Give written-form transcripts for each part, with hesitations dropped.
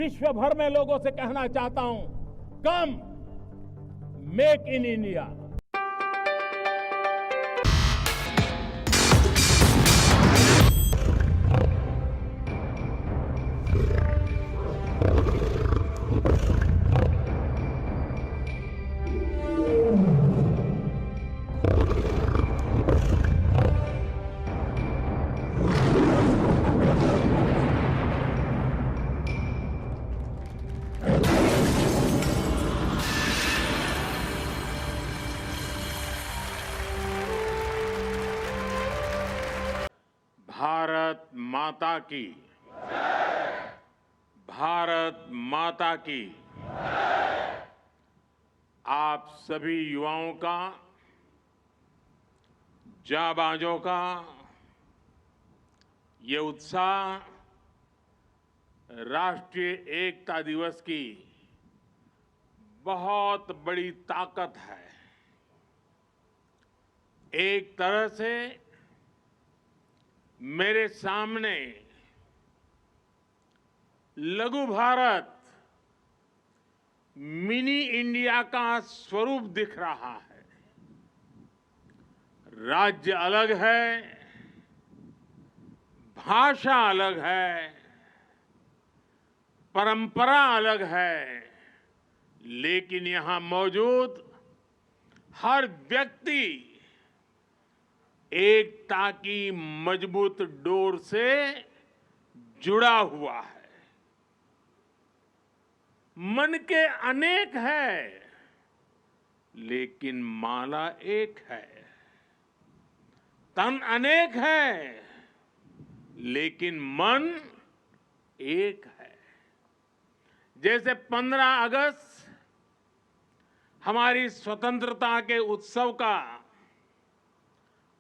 विश्व भर में लोगों से कहना चाहता हूं, कम मेक इन इंडिया। भारत माता की, भारत माता की। आप सभी युवाओं का, जाबाजों का ये उत्साह राष्ट्रीय एकता दिवस की बहुत बड़ी ताकत है। एक तरह से मेरे सामने लघु भारत, मिनी इंडिया का स्वरूप दिख रहा है। राज्य अलग है, भाषा अलग है, परंपरा अलग है, लेकिन यहां मौजूद हर व्यक्ति एकता की मजबूत डोर से जुड़ा हुआ है। मन के अनेक है, लेकिन माला एक है। तन अनेक है, लेकिन मन एक है। जैसे 15 अगस्त हमारी स्वतंत्रता के उत्सव का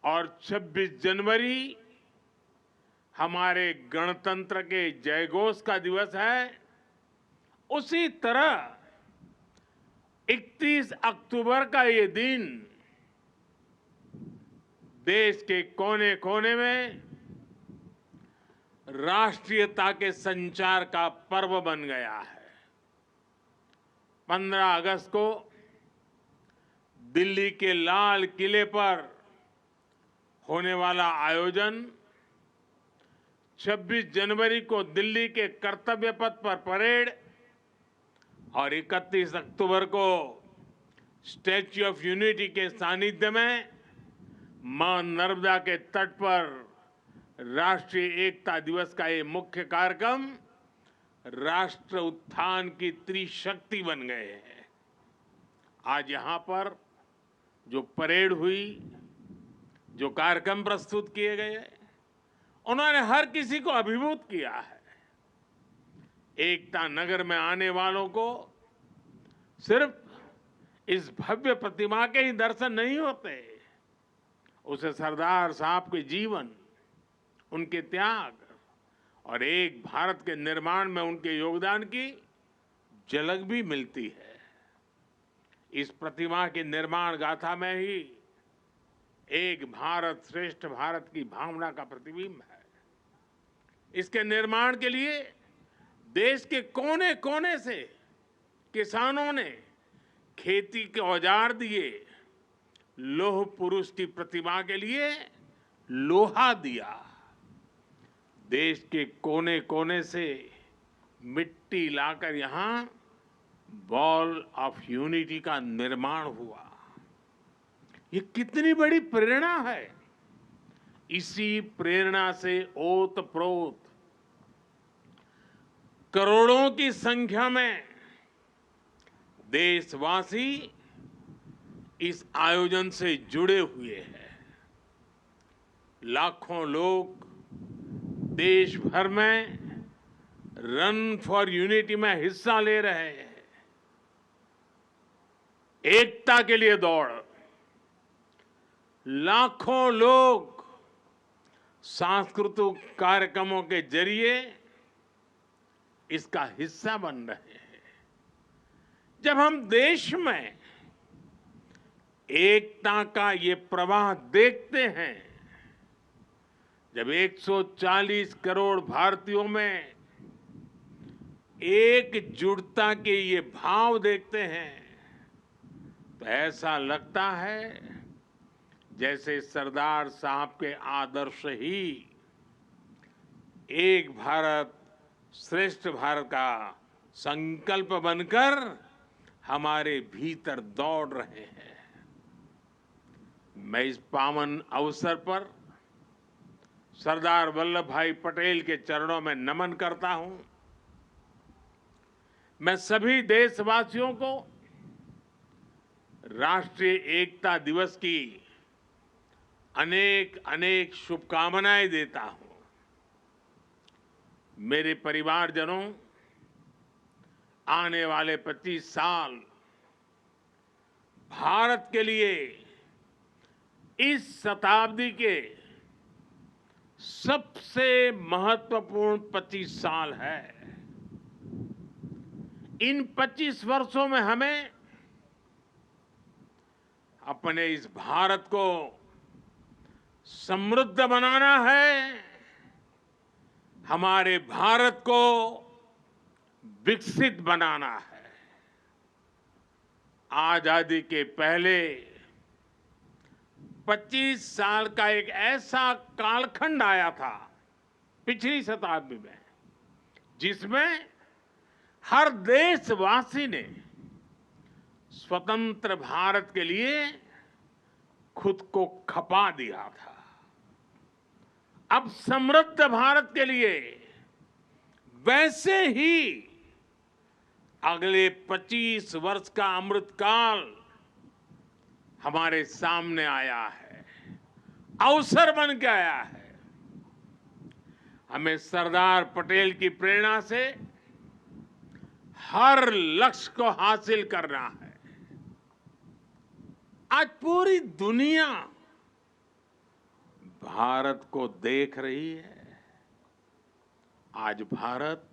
और 26 जनवरी हमारे गणतंत्र के जयघोष का दिवस है, उसी तरह 31 अक्टूबर का ये दिन देश के कोने कोने में राष्ट्रीयता के संचार का पर्व बन गया है। 15 अगस्त को दिल्ली के लाल किले पर होने वाला आयोजन, 26 जनवरी को दिल्ली के कर्तव्य पथ पर परेड और 31 अक्टूबर को स्टैच्यू ऑफ यूनिटी के सानिध्य में मां नर्मदा के तट पर राष्ट्रीय एकता दिवस का ये मुख्य कार्यक्रम राष्ट्र उत्थान की त्रिशक्ति बन गए हैं। आज यहां पर जो परेड हुई, जो कार्यक्रम प्रस्तुत किए गए, उन्होंने हर किसी को अभिभूत किया है। एकता नगर में आने वालों को सिर्फ इस भव्य प्रतिमा के ही दर्शन नहीं होते, उसे सरदार साहब के जीवन, उनके त्याग और एक भारत के निर्माण में उनके योगदान की झलक भी मिलती है। इस प्रतिमा की निर्माण गाथा में ही एक भारत श्रेष्ठ भारत की भावना का प्रतिबिंब है। इसके निर्माण के लिए देश के कोने कोने से किसानों ने खेती के औजार दिए, लौह पुरुष की प्रतिमा के लिए लोहा दिया। देश के कोने कोने से मिट्टी लाकर यहां वॉल ऑफ यूनिटी का निर्माण हुआ। ये कितनी बड़ी प्रेरणा है। इसी प्रेरणा से ओतप्रोत करोड़ों की संख्या में देशवासी इस आयोजन से जुड़े हुए हैं। लाखों लोग देश भर में रन फॉर यूनिटी में हिस्सा ले रहे हैं। एकता के लिए दौड़, लाखों लोग सांस्कृतिक कार्यक्रमों के जरिए इसका हिस्सा बन रहे हैं। जब हम देश में एकता का ये प्रवाह देखते हैं, जब 140 करोड़ भारतीयों में एकजुटता के ये भाव देखते हैं तो ऐसा लगता है जैसे सरदार साहब के आदर्श ही एक भारत श्रेष्ठ भारत का संकल्प बनकर हमारे भीतर दौड़ रहे हैं। मैं इस पावन अवसर पर सरदार वल्लभ भाई पटेल के चरणों में नमन करता हूं। मैं सभी देशवासियों को राष्ट्रीय एकता दिवस की अनेक अनेक शुभकामनाएं देता हूं। मेरे परिवारजनों, आने वाले 25 साल भारत के लिए इस शताब्दी के सबसे महत्वपूर्ण 25 साल है। इन 25 वर्षों में हमें अपने इस भारत को समृद्ध बनाना है, हमारे भारत को विकसित बनाना है। आजादी के पहले 25 साल का एक ऐसा कालखंड आया था पिछली शताब्दी में, जिसमें हर देशवासी ने स्वतंत्र भारत के लिए खुद को खपा दिया था। अब समृद्ध भारत के लिए वैसे ही अगले 25 वर्ष का अमृतकाल हमारे सामने आया है, अवसर बन के आया है। हमें सरदार पटेल की प्रेरणा से हर लक्ष्य को हासिल करना है। आज पूरी दुनिया भारत को देख रही है। आज भारत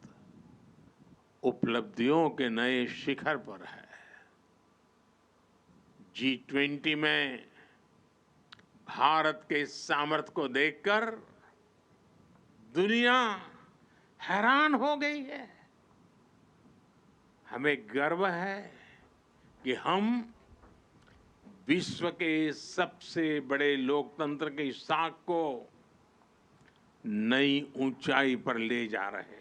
उपलब्धियों के नए शिखर पर है। G20 में भारत के सामर्थ्य को देखकर दुनिया हैरान हो गई है। हमें गर्व है कि हम विश्व के सबसे बड़े लोकतंत्र की साख को नई ऊंचाई पर ले जा रहे हैं।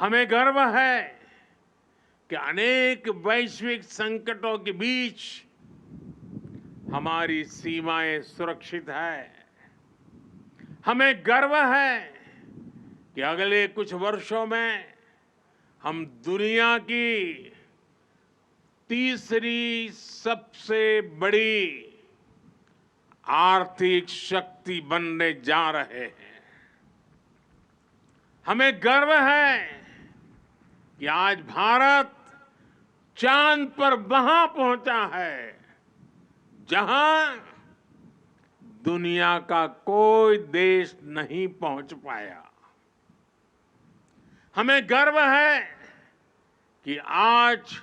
हमें गर्व है कि अनेक वैश्विक संकटों के बीच हमारी सीमाएं सुरक्षित है। हमें गर्व है कि अगले कुछ वर्षों में हम दुनिया की तीसरी सबसे बड़ी आर्थिक शक्ति बनने जा रहे हैं। हमें गर्व है कि आज भारत चांद पर वहां पहुंचा है जहां दुनिया का कोई देश नहीं पहुंच पाया। हमें गर्व है कि आज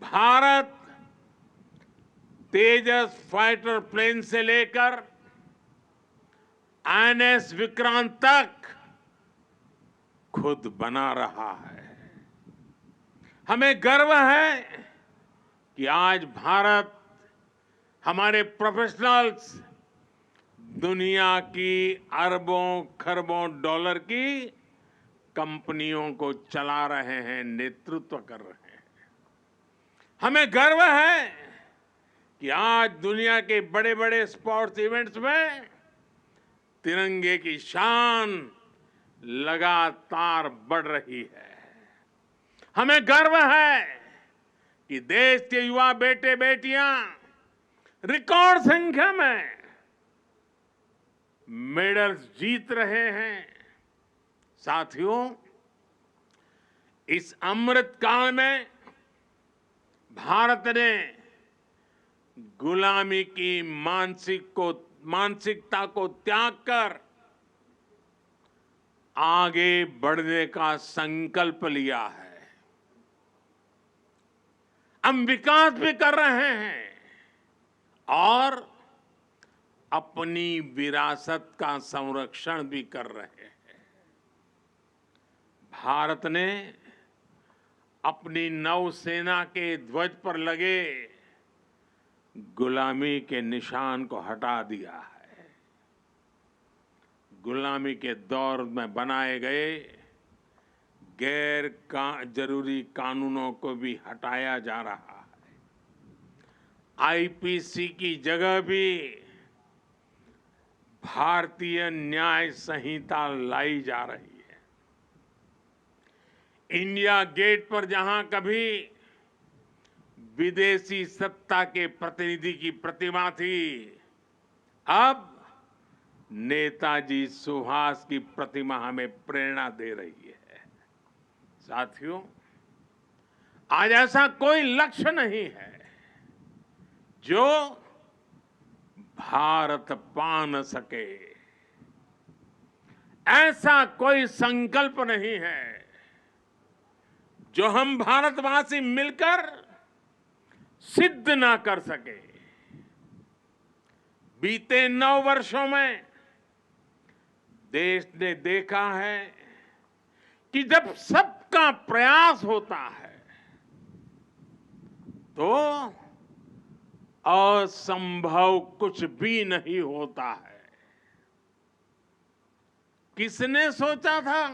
भारत तेजस फाइटर प्लेन से लेकर INS विक्रांत तक खुद बना रहा है। हमें गर्व है कि आज भारत, हमारे प्रोफेशनल्स दुनिया की अरबों खरबों डॉलर की कंपनियों को चला रहे हैं, नेतृत्व कर रहे हैं। हमें गर्व है कि आज दुनिया के बड़े बड़े स्पोर्ट्स इवेंट्स में तिरंगे की शान लगातार बढ़ रही है। हमें गर्व है कि देश के युवा बेटे बेटियां रिकॉर्ड संख्या में मेडल्स जीत रहे हैं। साथियों, इस अमृत काल में भारत ने गुलामी की मानसिकता को त्याग कर आगे बढ़ने का संकल्प लिया है। हम विकास भी कर रहे हैं और अपनी विरासत का संरक्षण भी कर रहे हैं। भारत ने अपनी नौसेना के ध्वज पर लगे गुलामी के निशान को हटा दिया है। गुलामी के दौर में बनाए गए जरूरी कानूनों को भी हटाया जा रहा है। आईपीसी की जगह भी भारतीय न्याय संहिता लाई जा रही है। इंडिया गेट पर जहां कभी विदेशी सत्ता के प्रतिनिधि की प्रतिमा थी, अब नेताजी सुभाष की प्रतिमा हमें प्रेरणा दे रही है। साथियों, आज ऐसा कोई लक्ष्य नहीं है जो भारत पा न सके, ऐसा कोई संकल्प नहीं है जो हम भारतवासी मिलकर सिद्ध ना कर सके। बीते 9 वर्षों में देश ने देखा है कि जब सबका प्रयास होता है तो असंभव कुछ भी नहीं होता है। किसने सोचा था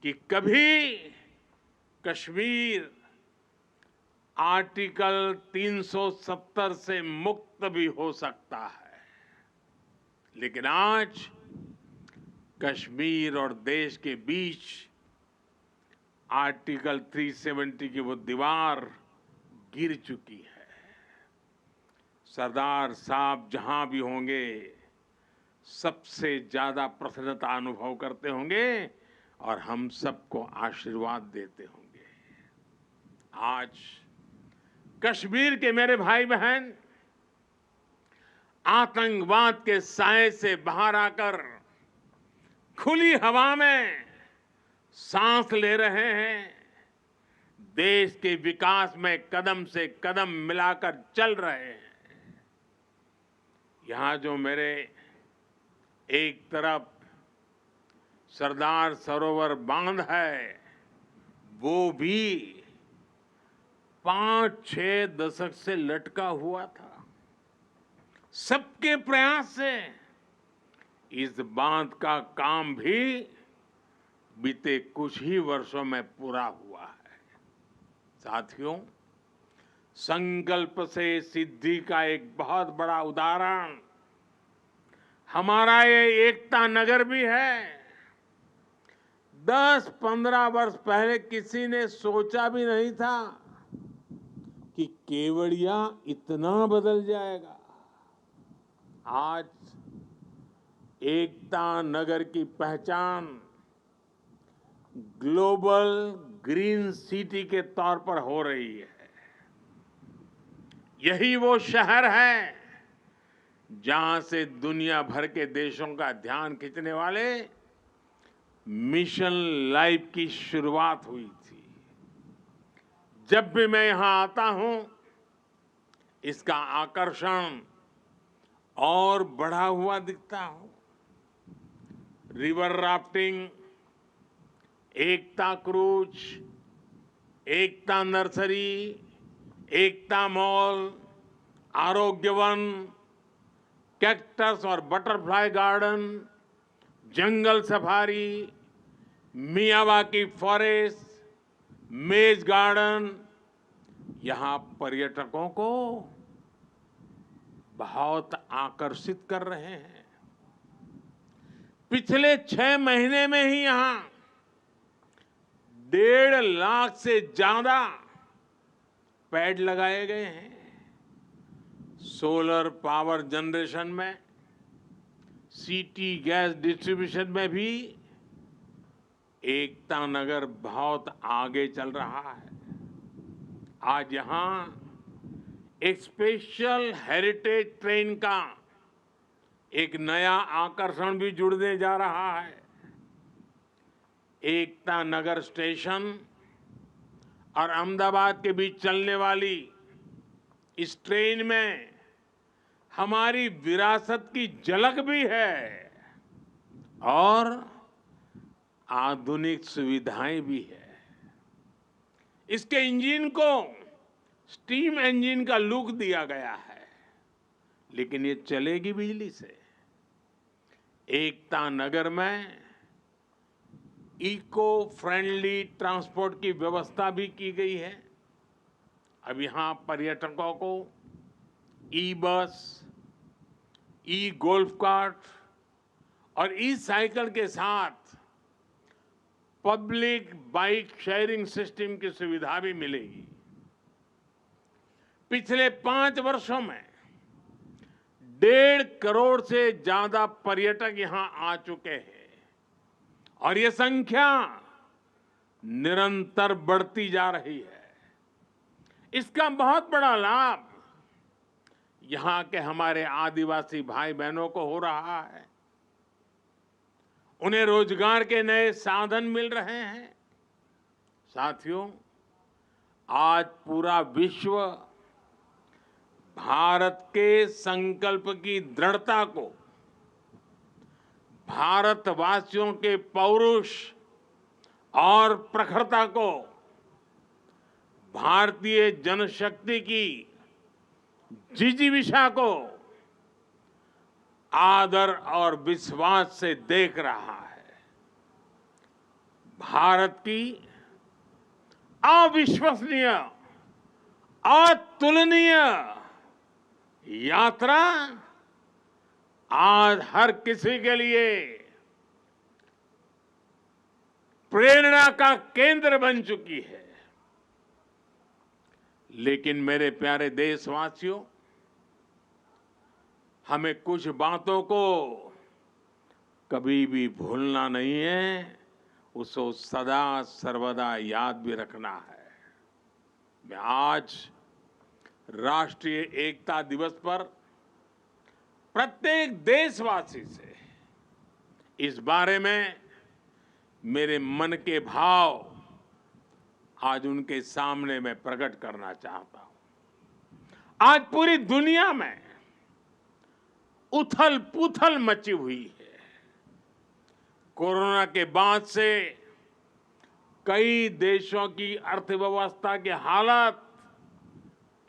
कि कभी कश्मीर आर्टिकल 370 से मुक्त भी हो सकता है, लेकिन आज कश्मीर और देश के बीच आर्टिकल 370 की वो दीवार गिर चुकी है। सरदार साहब जहां भी होंगे सबसे ज्यादा प्रसन्नता अनुभव करते होंगे और हम सबको आशीर्वाद देते होंगे। आज कश्मीर के मेरे भाई बहन आतंकवाद के साए से बाहर आकर खुली हवा में सांस ले रहे हैं, देश के विकास में कदम से कदम मिलाकर चल रहे हैं। यहां जो मेरे एक तरफ सरदार सरोवर बांध है, वो भी 5-6 दशक से लटका हुआ था। सबके प्रयास से इस बांध का काम भी बीते कुछ ही वर्षों में पूरा हुआ है। साथियों, संकल्प से सिद्धि का एक बहुत बड़ा उदाहरण हमारा ये एकता नगर भी है। 10-15 वर्ष पहले किसी ने सोचा भी नहीं था कि केवड़िया इतना बदल जाएगा। आज एकता नगर की पहचान ग्लोबल ग्रीन सिटी के तौर पर हो रही है। यही वो शहर है जहां से दुनिया भर के देशों का ध्यान खींचने वाले मिशन लाइफ की शुरुआत हुई थी। जब भी मैं यहां आता हूं, इसका आकर्षण और बढ़ा हुआ दिखता हूं। रिवर राफ्टिंग, एकता क्रूज, एकता नर्सरी, एकता मॉल, आरोग्य वन, कैक्टस और बटरफ्लाई गार्डन, जंगल सफारी, मियावाकी फॉरेस्ट, मेज गार्डन, यहां पर्यटकों को बहुत आकर्षित कर रहे हैं। पिछले 6 महीने में ही यहां 1.5 लाख से ज्यादा पेड़ लगाए गए हैं। सोलर पावर जनरेशन में, सिटी गैस डिस्ट्रीब्यूशन में भी एकता नगर बहुत आगे चल रहा है। आज यहां एक स्पेशल हेरिटेज ट्रेन का एक नया आकर्षण भी जुड़ने जा रहा है। एकता नगर स्टेशन और अहमदाबाद के बीच चलने वाली इस ट्रेन में हमारी विरासत की झलक भी है और आधुनिक सुविधाएं भी है। इसके इंजन को स्टीम इंजन का लुक दिया गया है, लेकिन ये चलेगी बिजली से। एकता नगर में इको फ्रेंडली ट्रांसपोर्ट की व्यवस्था भी की गई है। अब यहां पर्यटकों को ई बस, ई गोल्फ कार्ट और ई साइकिल के साथ पब्लिक बाइक शेयरिंग सिस्टम की सुविधा भी मिलेगी। पिछले 5 वर्षों में 1.5 करोड़ से ज्यादा पर्यटक यहां आ चुके हैं और ये संख्या निरंतर बढ़ती जा रही है। इसका बहुत बड़ा लाभ यहां के हमारे आदिवासी भाई बहनों को हो रहा है। उन्हें रोजगार के नए साधन मिल रहे हैं। साथियों, आज पूरा विश्व भारत के संकल्प की दृढ़ता को, भारतवासियों के पौरुष और प्रखरता को, भारतीय जनशक्ति की जिजीविषा को आदर और विश्वास से देख रहा है। भारत की अविश्वसनीय, अतुलनीय यात्रा आज हर किसी के लिए प्रेरणा का केंद्र बन चुकी है। लेकिन मेरे प्यारे देशवासियों, हमें कुछ बातों को कभी भी भूलना नहीं है, उसको सदा सर्वदा याद भी रखना है। मैं आज राष्ट्रीय एकता दिवस पर प्रत्येक देशवासी से इस बारे में मेरे मन के भाव आज उनके सामने मैं प्रकट करना चाहता हूं। आज पूरी दुनिया में उथल पुथल मची हुई है। कोरोना के बाद से कई देशों की अर्थव्यवस्था की हालत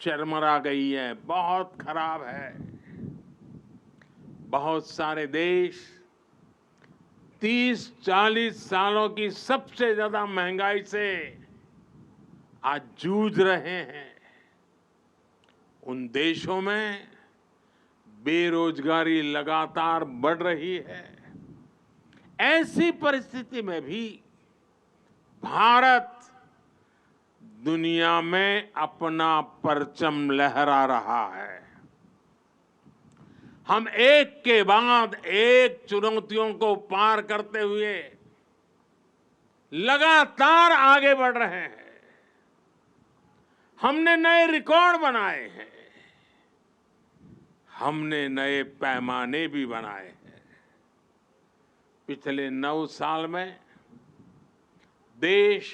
चरमरा गई है, बहुत खराब है। बहुत सारे देश 30-40 सालों की सबसे ज्यादा महंगाई से आज जूझ रहे हैं। उन देशों में बेरोजगारी लगातार बढ़ रही है। ऐसी परिस्थिति में भी भारत दुनिया में अपना परचम लहरा रहा है। हम एक के बाद एक चुनौतियों को पार करते हुए लगातार आगे बढ़ रहे हैं। हमने नए रिकॉर्ड बनाए हैं, हमने नए पैमाने भी बनाए हैं। पिछले 9 साल में देश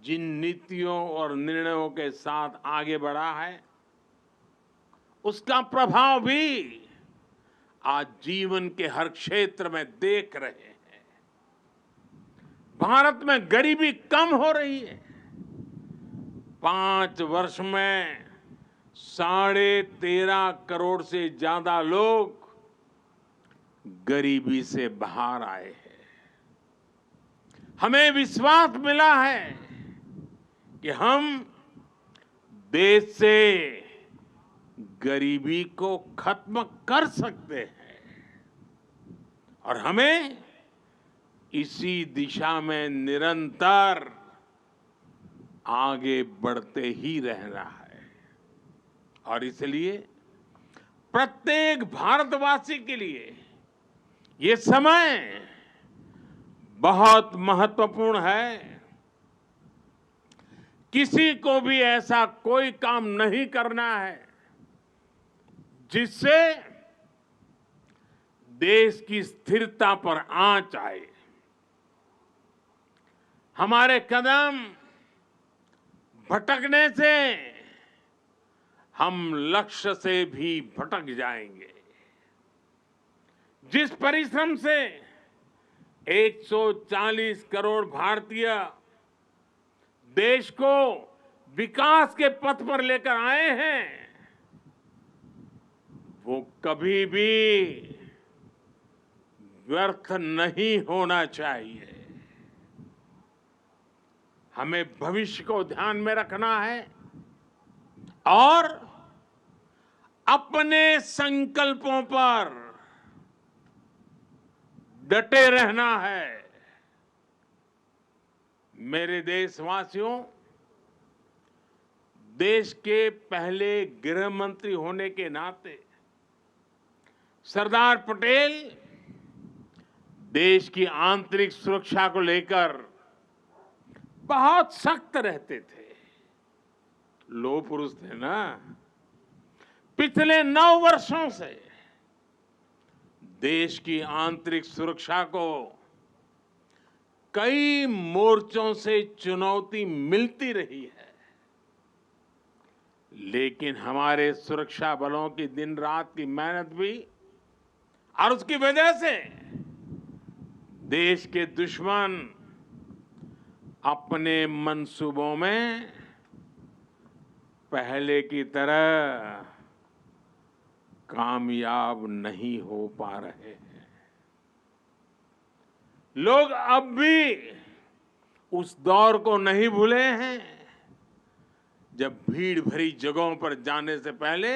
जिन नीतियों और निर्णयों के साथ आगे बढ़ा है, उसका प्रभाव भी आज जीवन के हर क्षेत्र में देख रहे हैं। भारत में गरीबी कम हो रही है। 5 वर्ष में 13.5 करोड़ से ज्यादा लोग गरीबी से बाहर आए हैं। हमें विश्वास मिला है कि हम देश से गरीबी को खत्म कर सकते हैं और हमें इसी दिशा में निरंतर आगे बढ़ते ही रहना है। और इसलिए प्रत्येक भारतवासी के लिए ये समय बहुत महत्वपूर्ण है। किसी को भी ऐसा कोई काम नहीं करना है जिससे देश की स्थिरता पर आंच आए। हमारे कदम भटकने से हम लक्ष्य से भी भटक जाएंगे। जिस परिश्रम से 140 करोड़ भारतीय देश को विकास के पथ पर लेकर आए हैं, वो कभी भी व्यर्थ नहीं होना चाहिए। हमें भविष्य को ध्यान में रखना है और अपने संकल्पों पर डटे रहना है। मेरे देशवासियों, देश के पहले गृह मंत्री होने के नाते सरदार पटेल देश की आंतरिक सुरक्षा को लेकर बहुत सख्त रहते थे। लोह पुरुष थे ना। पिछले 9 वर्षों से देश की आंतरिक सुरक्षा को कई मोर्चों से चुनौती मिलती रही है, लेकिन हमारे सुरक्षा बलों की दिन रात की मेहनत भी और उसकी वजह से देश के दुश्मन अपने मंसूबों में पहले की तरह कामयाब नहीं हो पा रहे हैं। लोग अब भी उस दौर को नहीं भूले हैं जब भीड़ भरी जगहों पर जाने से पहले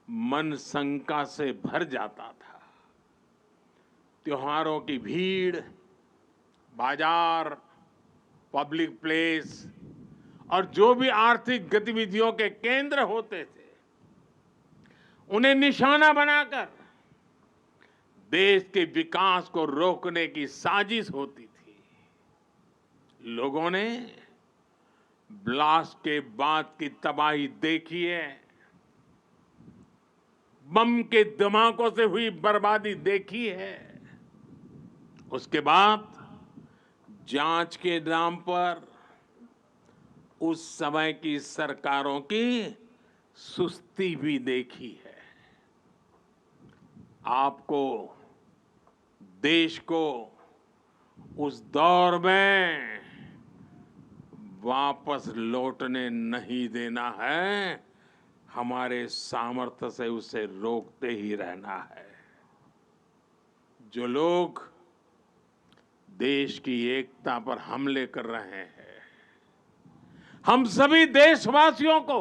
मन शंका से भर जाता था। त्योहारों की भीड़, बाजार, पब्लिक प्लेस और जो भी आर्थिक गतिविधियों के केंद्र होते थे, उन्हें निशाना बनाकर देश के विकास को रोकने की साजिश होती थी। लोगों ने ब्लास्ट के बाद की तबाही देखी है, बम के धमाकों से हुई बर्बादी देखी है। उसके बाद जांच के नाम पर उस समय की सरकारों की सुस्ती भी देखी है। आपको, देश को उस दौर में वापस लौटने नहीं देना है। हमारे सामर्थ्य से उसे रोकते ही रहना है। जो लोग देश की एकता पर हमले कर रहे हैं, हम सभी देशवासियों को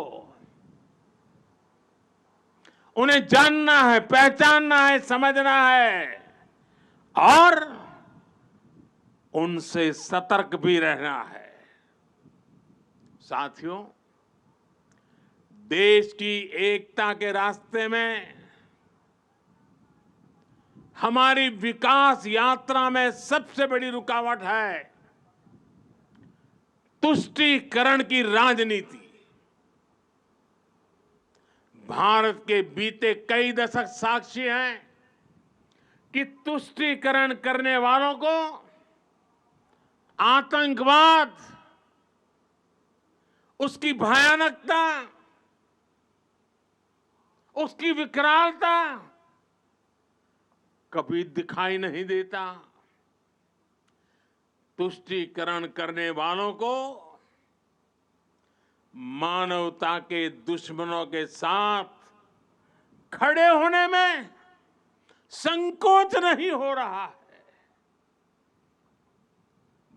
उन्हें जानना है, पहचानना है, समझना है और उनसे सतर्क भी रहना है। साथियों, देश की एकता के रास्ते में हमारी विकास यात्रा में सबसे बड़ी रुकावट है तुष्टीकरण की राजनीति। भारत के बीते कई दशक साक्षी हैं कि तुष्टीकरण करने वालों को आतंकवाद, उसकी भयानकता, उसकी विकरालता कभी दिखाई नहीं देता। तुष्टीकरण करने वालों को मानवता के दुश्मनों के साथ खड़े होने में संकोच नहीं हो रहा है।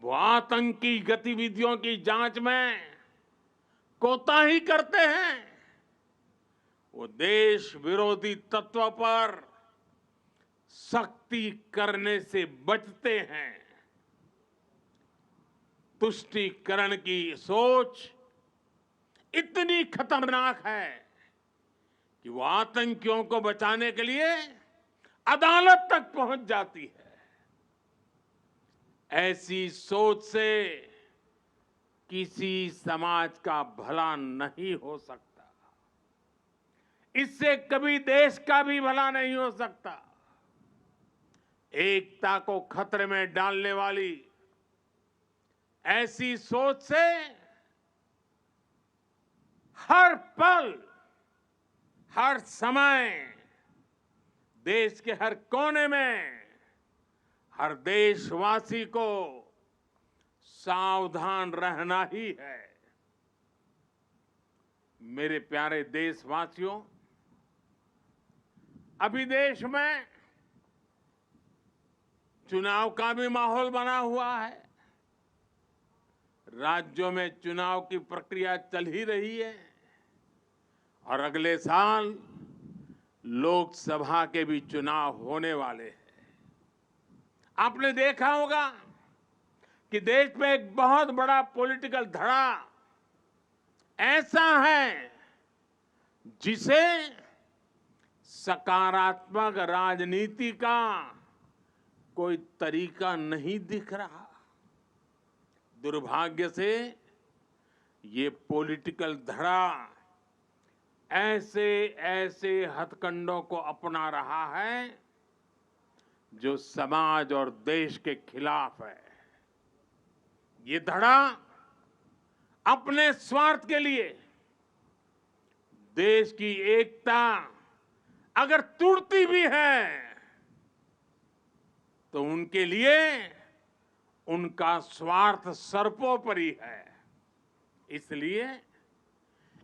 वो आतंकी गतिविधियों की जांच में कोताही करते हैं। वो देश विरोधी तत्वों पर सख्ती करने से बचते हैं। तुष्टीकरण की सोच इतनी खतरनाक है कि वो आतंकियों को बचाने के लिए अदालत तक पहुंच जाती है। ऐसी सोच से किसी समाज का भला नहीं हो सकता। इससे कभी देश का भी भला नहीं हो सकता। एकता को खतरे में डालने वाली ऐसी सोच से हर पल, हर समय देश के हर कोने में हर देशवासी को सावधान रहना ही है। मेरे प्यारे देशवासियों, अभी देश में चुनाव का भी माहौल बना हुआ है। राज्यों में चुनाव की प्रक्रिया चल ही रही है और अगले साल लोकसभा के भी चुनाव होने वाले हैं। आपने देखा होगा कि देश में एक बहुत बड़ा पॉलिटिकल धड़ा ऐसा है जिसे सकारात्मक राजनीति का कोई तरीका नहीं दिख रहा। दुर्भाग्य से ये पॉलिटिकल धड़ा ऐसे ऐसे हथकंडों को अपना रहा है जो समाज और देश के खिलाफ है। ये धड़ा अपने स्वार्थ के लिए देश की एकता अगर टूटती भी है तो उनके लिए उनका स्वार्थ सर्वोपरि है। इसलिए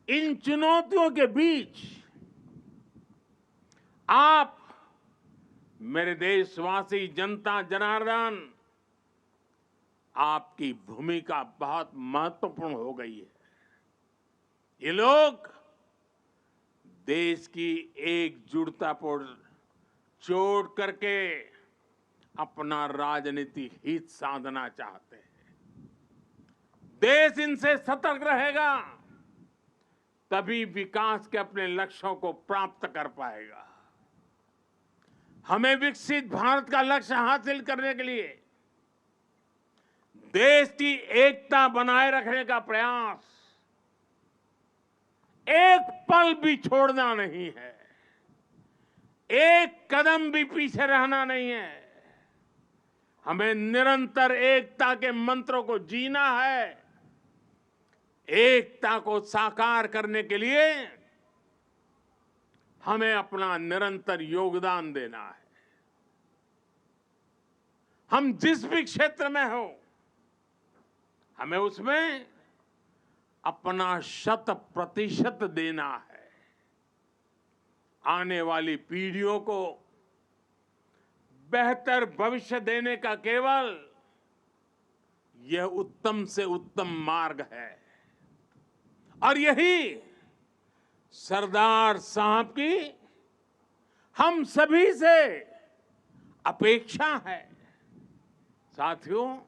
इन चुनौतियों के बीच आप मेरे देशवासी, जनता जनार्दन, आपकी भूमिका बहुत महत्वपूर्ण हो गई है। ये लोग देश की एकजुटता पर चोट करके अपना राजनीतिक हित साधना चाहते हैं। देश इनसे सतर्क रहेगा तभी विकास के अपने लक्ष्यों को प्राप्त कर पाएगा। हमें विकसित भारत का लक्ष्य हासिल करने के लिए देश की एकता बनाए रखने का प्रयास एक पल भी छोड़ना नहीं है, एक कदम भी पीछे रहना नहीं है। हमें निरंतर एकता के मंत्रों को जीना है। एकता को साकार करने के लिए हमें अपना निरंतर योगदान देना है। हम जिस भी क्षेत्र में हो, हमें उसमें अपना 100% देना है। आने वाली पीढ़ियों को बेहतर भविष्य देने का केवल यह उत्तम से उत्तम मार्ग है और यही सरदार साहब की हम सभी से अपेक्षा है। साथियों,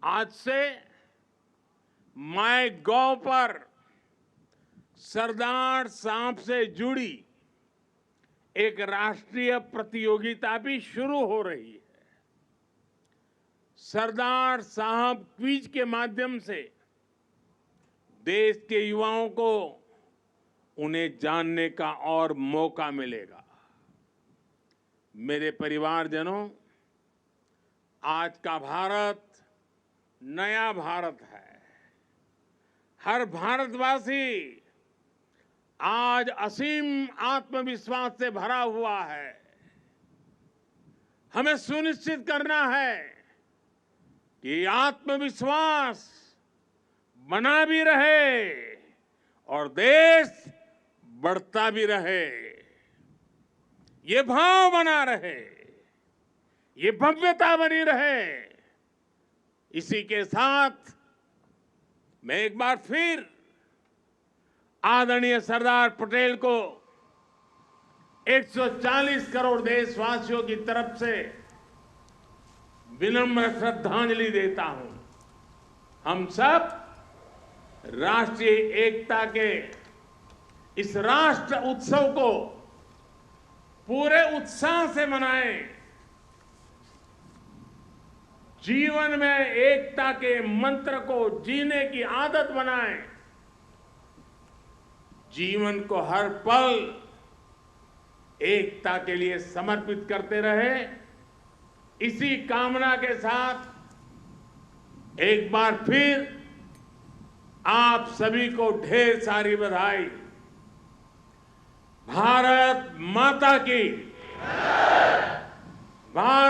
आज से MyGov पर सरदार साहब से जुड़ी एक राष्ट्रीय प्रतियोगिता भी शुरू हो रही है। सरदार साहब क्विज के माध्यम से देश के युवाओं को उन्हें जानने का और मौका मिलेगा। मेरे परिवारजनों, आज का भारत नया भारत है। हर भारतवासी आज असीम आत्मविश्वास से भरा हुआ है। हमें सुनिश्चित करना है कि आत्मविश्वास बना भी रहे और देश बढ़ता भी रहे। ये भाव बना रहे, ये भव्यता बनी रहे। इसी के साथ मैं एक बार फिर आदरणीय सरदार पटेल को 140 करोड़ देशवासियों की तरफ से विनम्र श्रद्धांजलि देता हूं। हम सब राष्ट्रीय एकता के इस राष्ट्र उत्सव को पूरे उत्साह से मनाएं। जीवन में एकता के मंत्र को जीने की आदत बनाएं। जीवन को हर पल एकता के लिए समर्पित करते रहे। इसी कामना के साथ एक बार फिर आप सभी को ढेर सारी बधाई। भारत माता की। भारत